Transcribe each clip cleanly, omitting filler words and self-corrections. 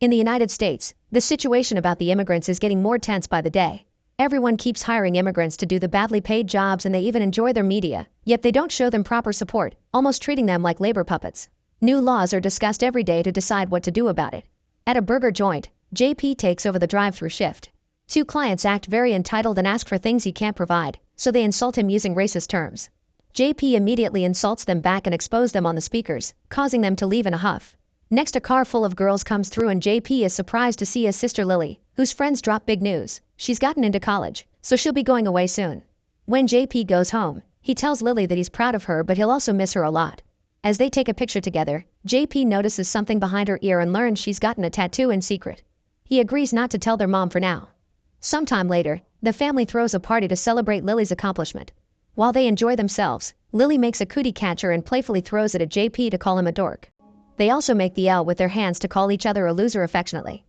In the United States, the situation about the immigrants is getting more tense by the day. Everyone keeps hiring immigrants to do the badly paid jobs and they even enjoy their media, yet they don't show them proper support, almost treating them like labor puppets. New laws are discussed every day to decide what to do about it. At a burger joint, JP takes over the drive-thru shift. Two clients act very entitled and ask for things he can't provide, so they insult him using racist terms. JP immediately insults them back and exposes them on the speakers, causing them to leave in a huff. Next, a car full of girls comes through and JP is surprised to see his sister Lily, whose friends drop big news. She's gotten into college, so she'll be going away soon. When JP goes home, he tells Lily that he's proud of her but he'll also miss her a lot. As they take a picture together, JP notices something behind her ear and learns she's gotten a tattoo in secret. He agrees not to tell their mom for now. Sometime later, the family throws a party to celebrate Lily's accomplishment. While they enjoy themselves, Lily makes a cootie catcher and playfully throws it at JP to call him a dork. They also make the L with their hands to call each other a loser affectionately.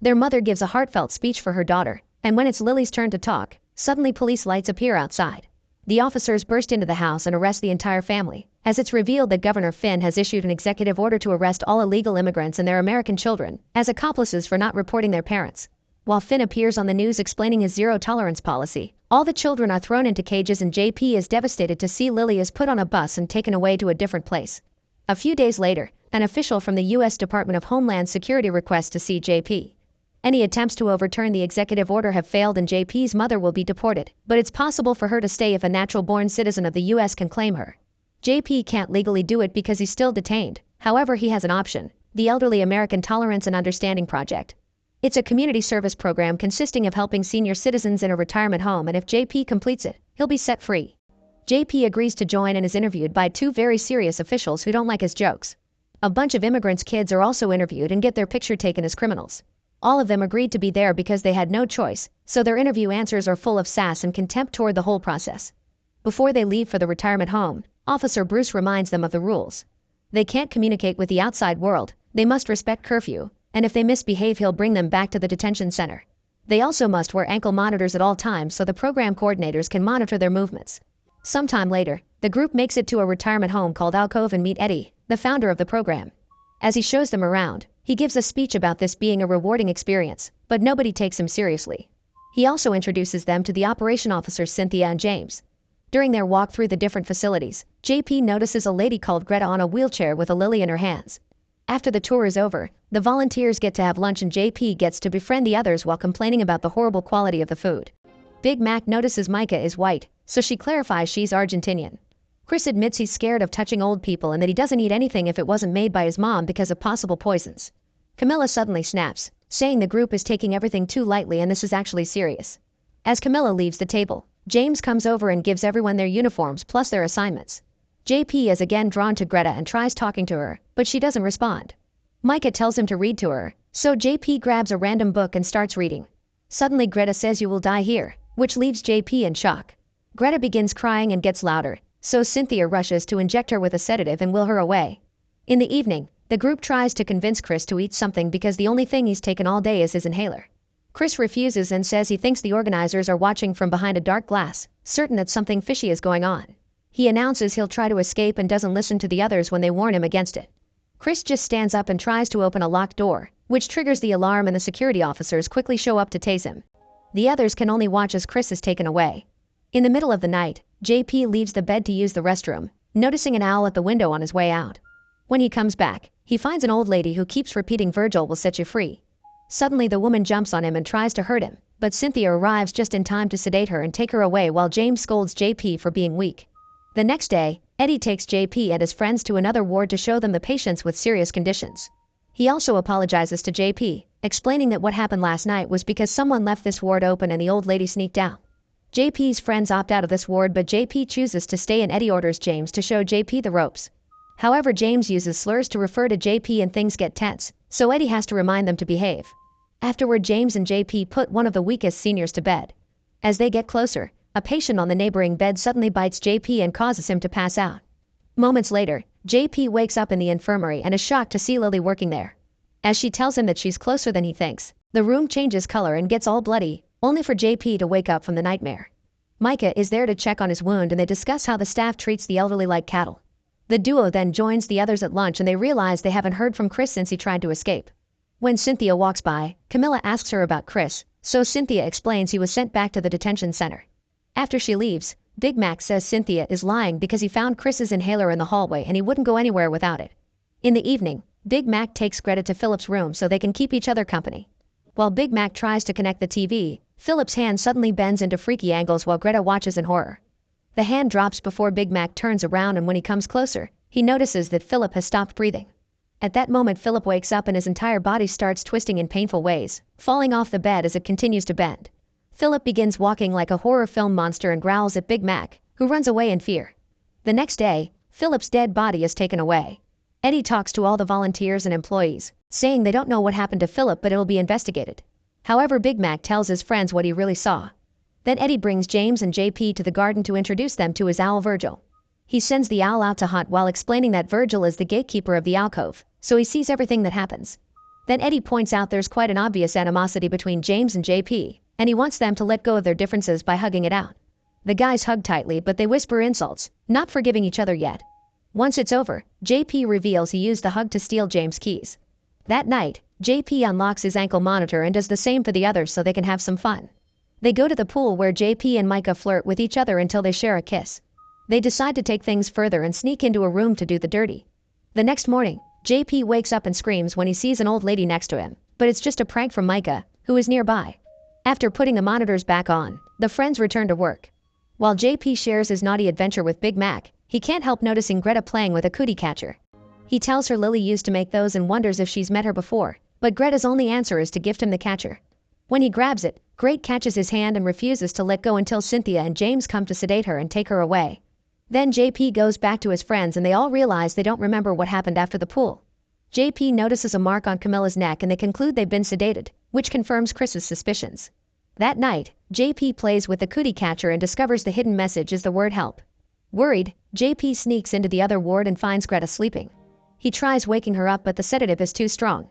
Their mother gives a heartfelt speech for her daughter, and when it's Lily's turn to talk, suddenly police lights appear outside. The officers burst into the house and arrest the entire family, as it's revealed that Governor Finn has issued an executive order to arrest all illegal immigrants and their American children as accomplices for not reporting their parents. While Finn appears on the news explaining his zero-tolerance policy, all the children are thrown into cages and JP is devastated to see Lily is put on a bus and taken away to a different place. A few days later, an official from the U.S. Department of Homeland Security requests to see JP. Any attempts to overturn the executive order have failed and JP's mother will be deported, but it's possible for her to stay if a natural-born citizen of the U.S. can claim her. JP can't legally do it because he's still detained, however he has an option, the Elderly American Tolerance and Understanding Project. It's a community service program consisting of helping senior citizens in a retirement home, and if JP completes it, he'll be set free. JP agrees to join and is interviewed by two very serious officials who don't like his jokes. A bunch of immigrants' kids are also interviewed and get their picture taken as criminals. All of them agreed to be there because they had no choice, so their interview answers are full of sass and contempt toward the whole process. Before they leave for the retirement home, Officer Bruce reminds them of the rules. They can't communicate with the outside world, they must respect curfew, and if they misbehave he'll bring them back to the detention center. They also must wear ankle monitors at all times so the program coordinators can monitor their movements. Sometime later, the group makes it to a retirement home called Alcove and meet Eddie, the founder of the program. As he shows them around, he gives a speech about this being a rewarding experience, but nobody takes him seriously. He also introduces them to the operation officers Cynthia and James. During their walk through the different facilities, JP notices a lady called Greta on a wheelchair with a lily in her hands. After the tour is over, the volunteers get to have lunch and JP gets to befriend the others while complaining about the horrible quality of the food. Big Mac notices Micah is white, so she clarifies she's Argentinian. Chris admits he's scared of touching old people and that he doesn't eat anything if it wasn't made by his mom because of possible poisons. Camilla suddenly snaps, saying the group is taking everything too lightly and this is actually serious. As Camilla leaves the table, James comes over and gives everyone their uniforms plus their assignments. JP is again drawn to Greta and tries talking to her, but she doesn't respond. Micah tells him to read to her, so JP grabs a random book and starts reading. Suddenly Greta says you will die here, which leaves JP in shock. Greta begins crying and gets louder, so Cynthia rushes to inject her with a sedative and will her away. In the evening, the group tries to convince Chris to eat something because the only thing he's taken all day is his inhaler. Chris refuses and says he thinks the organizers are watching from behind a dark glass, certain that something fishy is going on. He announces he'll try to escape and doesn't listen to the others when they warn him against it. Chris just stands up and tries to open a locked door, which triggers the alarm and the security officers quickly show up to tase him. The others can only watch as Chris is taken away. In the middle of the night, JP leaves the bed to use the restroom, noticing an owl at the window on his way out. When he comes back, he finds an old lady who keeps repeating Virgil will set you free. Suddenly the woman jumps on him and tries to hurt him, but Cynthia arrives just in time to sedate her and take her away while James scolds JP for being weak. The next day, Eddie takes JP and his friends to another ward to show them the patients with serious conditions. He also apologizes to JP, explaining that what happened last night was because someone left this ward open and the old lady sneaked out. JP's friends opt out of this ward but JP chooses to stay and Eddie orders James to show JP the ropes. However, James uses slurs to refer to JP and things get tense, so Eddie has to remind them to behave. Afterward, James and JP put one of the weakest seniors to bed. As they get closer, a patient on the neighboring bed suddenly bites JP and causes him to pass out. Moments later, JP wakes up in the infirmary and is shocked to see Lily working there. As she tells him that she's closer than he thinks, the room changes color and gets all bloody, only for JP to wake up from the nightmare. Micah is there to check on his wound and they discuss how the staff treats the elderly like cattle. The duo then joins the others at lunch and they realize they haven't heard from Chris since he tried to escape. When Cynthia walks by, Camilla asks her about Chris, so Cynthia explains he was sent back to the detention center. After she leaves, Big Mac says Cynthia is lying because he found Chris's inhaler in the hallway and he wouldn't go anywhere without it. In the evening, Big Mac takes Greta to Philip's room so they can keep each other company. While Big Mac tries to connect the TV, Philip's hand suddenly bends into freaky angles while Greta watches in horror. The hand drops before Big Mac turns around, and when he comes closer, he notices that Philip has stopped breathing. At that moment, Philip wakes up and his entire body starts twisting in painful ways, falling off the bed as it continues to bend. Philip begins walking like a horror film monster and growls at Big Mac, who runs away in fear. The next day, Philip's dead body is taken away. Eddie talks to all the volunteers and employees, saying they don't know what happened to Philip, but it'll be investigated. However, Big Mac tells his friends what he really saw. Then Eddie brings James and JP to the garden to introduce them to his owl Virgil. He sends the owl out to hunt while explaining that Virgil is the gatekeeper of the alcove, so he sees everything that happens. Then Eddie points out there's quite an obvious animosity between James and JP, and he wants them to let go of their differences by hugging it out. The guys hug tightly, but they whisper insults, not forgiving each other yet. Once it's over, JP reveals he used the hug to steal James' keys. That night, JP unlocks his ankle monitor and does the same for the others so they can have some fun. They go to the pool where JP and Micah flirt with each other until they share a kiss. They decide to take things further and sneak into a room to do the dirty. The next morning, JP wakes up and screams when he sees an old lady next to him, but it's just a prank from Micah, who is nearby. After putting the monitors back on, the friends return to work. While JP shares his naughty adventure with Big Mac, he can't help noticing Greta playing with a cootie catcher. He tells her Lily used to make those and wonders if she's met her before, but Greta's only answer is to gift him the catcher. When he grabs it, Great catches his hand and refuses to let go until Cynthia and James come to sedate her and take her away. Then JP goes back to his friends and they all realize they don't remember what happened after the pool. JP notices a mark on Camilla's neck and they conclude they've been sedated, which confirms Chris's suspicions. That night, JP plays with the cootie catcher and discovers the hidden message is the word help. Worried, JP sneaks into the other ward and finds Greta sleeping. He tries waking her up but the sedative is too strong.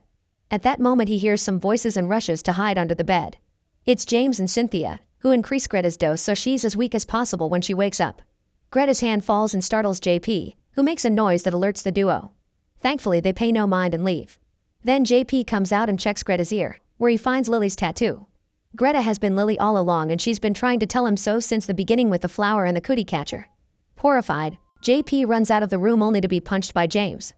At that moment he hears some voices and rushes to hide under the bed. It's James and Cynthia, who increase Greta's dose so she's as weak as possible when she wakes up. Greta's hand falls and startles JP, who makes a noise that alerts the duo. Thankfully they pay no mind and leave. Then JP comes out and checks Greta's ear, where he finds Lily's tattoo. Greta has been Lily all along and she's been trying to tell him so since the beginning with the flower and the cootie catcher. Horrified, JP runs out of the room only to be punched by James.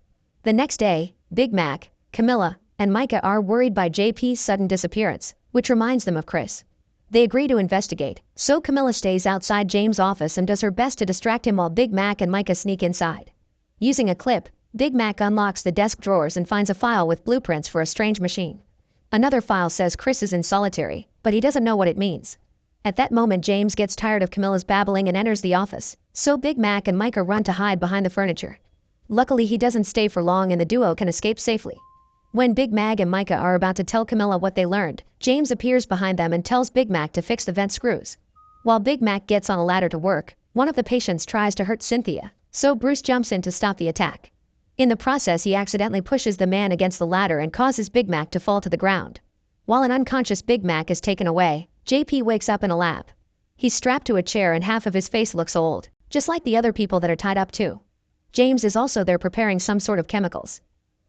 The next day, Big Mac, Camilla, and Micah are worried by JP's sudden disappearance, which reminds them of Chris. They agree to investigate, so Camilla stays outside James' office and does her best to distract him while Big Mac and Micah sneak inside. Using a clip, Big Mac unlocks the desk drawers and finds a file with blueprints for a strange machine. Another file says Chris is in solitary, but he doesn't know what it means. At that moment James gets tired of Camilla's babbling and enters the office, so Big Mac and Micah run to hide behind the furniture. Luckily he doesn't stay for long and the duo can escape safely. When Big Mac and Micah are about to tell Camilla what they learned, James appears behind them and tells Big Mac to fix the vent screws. While Big Mac gets on a ladder to work, one of the patients tries to hurt Cynthia, so Bruce jumps in to stop the attack. In the process he accidentally pushes the man against the ladder and causes Big Mac to fall to the ground. While an unconscious Big Mac is taken away, JP wakes up in a lab. He's strapped to a chair and half of his face looks old, just like the other people that are tied up too. James is also there preparing some sort of chemicals.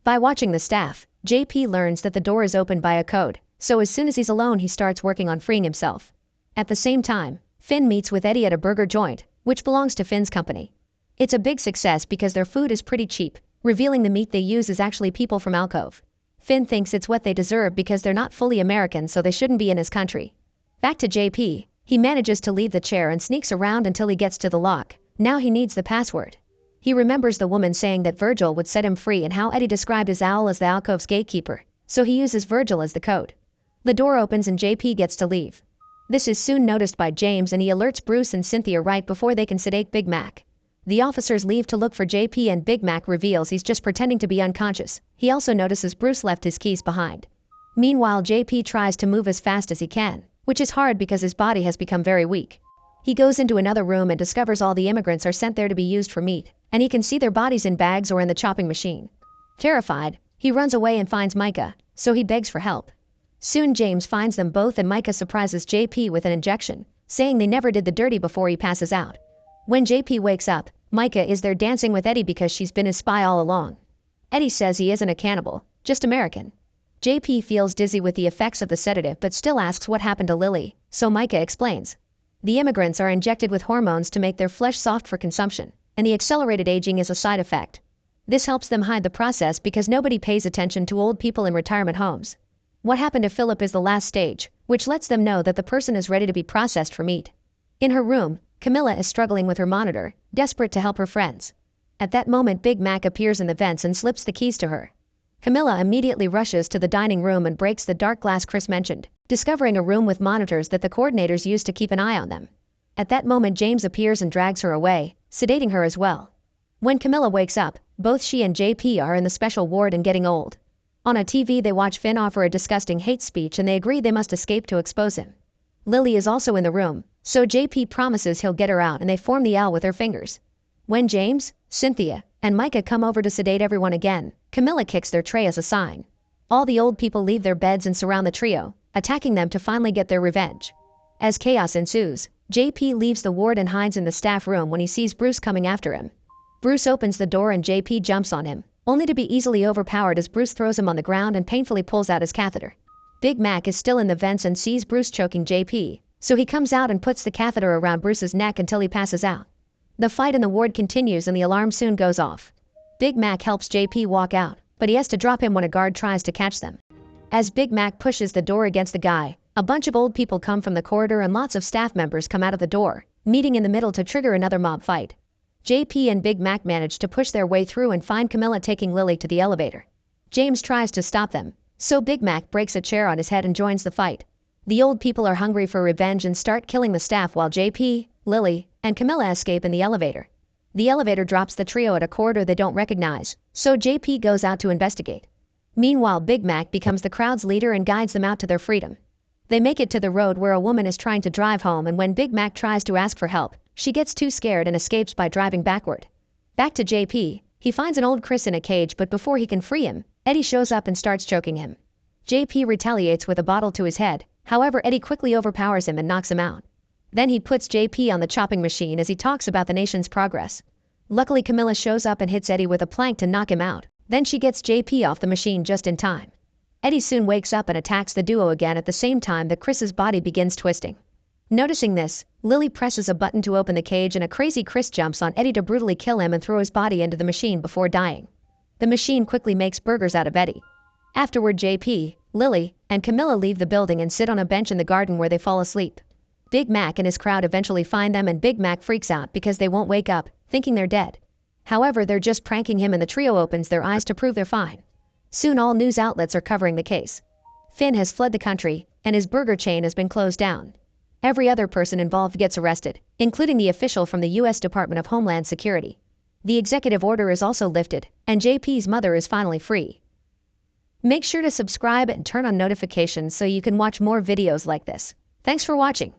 By watching the staff, JP learns that the door is opened by a code, so as soon as he's alone he starts working on freeing himself. At the same time, Finn meets with Eddie at a burger joint, which belongs to Finn's company. It's a big success because their food is pretty cheap, revealing the meat they use is actually people from Alcove. Finn thinks it's what they deserve because they're not fully American so they shouldn't be in his country. Back to JP, he manages to leave the chair and sneaks around until he gets to the lock. Now he needs the password. He remembers the woman saying that Virgil would set him free and how Eddie described his owl as the alcove's gatekeeper, so he uses Virgil as the code. The door opens and JP gets to leave. This is soon noticed by James and he alerts Bruce and Cynthia right before they can sedate Big Mac. The officers leave to look for JP and Big Mac reveals he's just pretending to be unconscious. He also notices Bruce left his keys behind. Meanwhile JP tries to move as fast as he can, which is hard because his body has become very weak. He goes into another room and discovers all the immigrants are sent there to be used for meat, and he can see their bodies in bags or in the chopping machine. Terrified, he runs away and finds Micah, so he begs for help. Soon James finds them both and Micah surprises JP with an injection, saying they never did the dirty before he passes out. When JP wakes up, Micah is there dancing with Eddie because she's been his spy all along. Eddie says he isn't a cannibal, just American. JP feels dizzy with the effects of the sedative but still asks what happened to Lily, so Micah explains. The immigrants are injected with hormones to make their flesh soft for consumption, and the accelerated aging is a side effect. This helps them hide the process because nobody pays attention to old people in retirement homes. What happened to Philip is the last stage, which lets them know that the person is ready to be processed for meat. In her room, Camilla is struggling with her monitor, desperate to help her friends. At that moment, Big Mac appears in the vents and slips the keys to her. Camilla immediately rushes to the dining room and breaks the dark glass Chris mentioned, discovering a room with monitors that the coordinators use to keep an eye on them. At that moment, James appears and drags her away, sedating her as well. When Camilla wakes up, both she and JP are in the special ward and getting old. On a TV, they watch Finn offer a disgusting hate speech and they agree they must escape to expose him. Lily is also in the room, so JP promises he'll get her out and they form the L with their fingers. When James, Cynthia, and Micah come over to sedate everyone again, Camilla kicks their tray as a sign. All the old people leave their beds and surround the trio, attacking them to finally get their revenge. As chaos ensues, JP leaves the ward and hides in the staff room when he sees Bruce coming after him. Bruce opens the door and JP jumps on him, only to be easily overpowered as Bruce throws him on the ground and painfully pulls out his catheter. Big Mac is still in the vents and sees Bruce choking JP, so he comes out and puts the catheter around Bruce's neck until he passes out. The fight in the ward continues and the alarm soon goes off. Big Mac helps JP walk out, but he has to drop him when a guard tries to catch them. As Big Mac pushes the door against the guy, a bunch of old people come from the corridor and lots of staff members come out of the door, meeting in the middle to trigger another mob fight. JP and Big Mac manage to push their way through and find Camilla taking Lily to the elevator. James tries to stop them, so Big Mac breaks a chair on his head and joins the fight. The old people are hungry for revenge and start killing the staff while JP, Lily, and Camilla escape in the elevator. The elevator drops the trio at a corridor they don't recognize, so JP goes out to investigate. Meanwhile, Big Mac becomes the crowd's leader and guides them out to their freedom. They make it to the road where a woman is trying to drive home, and when Big Mac tries to ask for help, she gets too scared and escapes by driving backward. Back to JP, he finds an old Chris in a cage, but before he can free him, Eddie shows up and starts choking him. JP retaliates with a bottle to his head, however Eddie quickly overpowers him and knocks him out. Then he puts JP on the chopping machine as he talks about the nation's progress. Luckily, Camilla shows up and hits Eddie with a plank to knock him out. Then she gets JP off the machine just in time. Eddie soon wakes up and attacks the duo again at the same time that Chris's body begins twisting. Noticing this, Lily presses a button to open the cage and a crazy Chris jumps on Eddie to brutally kill him and throw his body into the machine before dying. The machine quickly makes burgers out of Eddie. Afterward, JP, Lily, and Camilla leave the building and sit on a bench in the garden where they fall asleep. Big Mac and his crowd eventually find them and Big Mac freaks out because they won't wake up, thinking they're dead. However, they're just pranking him and the trio opens their eyes to prove they're fine. Soon all news outlets are covering the case. Finn has fled the country, and his burger chain has been closed down. Every other person involved gets arrested, including the official from the U.S. Department of Homeland Security. The executive order is also lifted, and JP's mother is finally free. Make sure to subscribe and turn on notifications so you can watch more videos like this. Thanks for watching.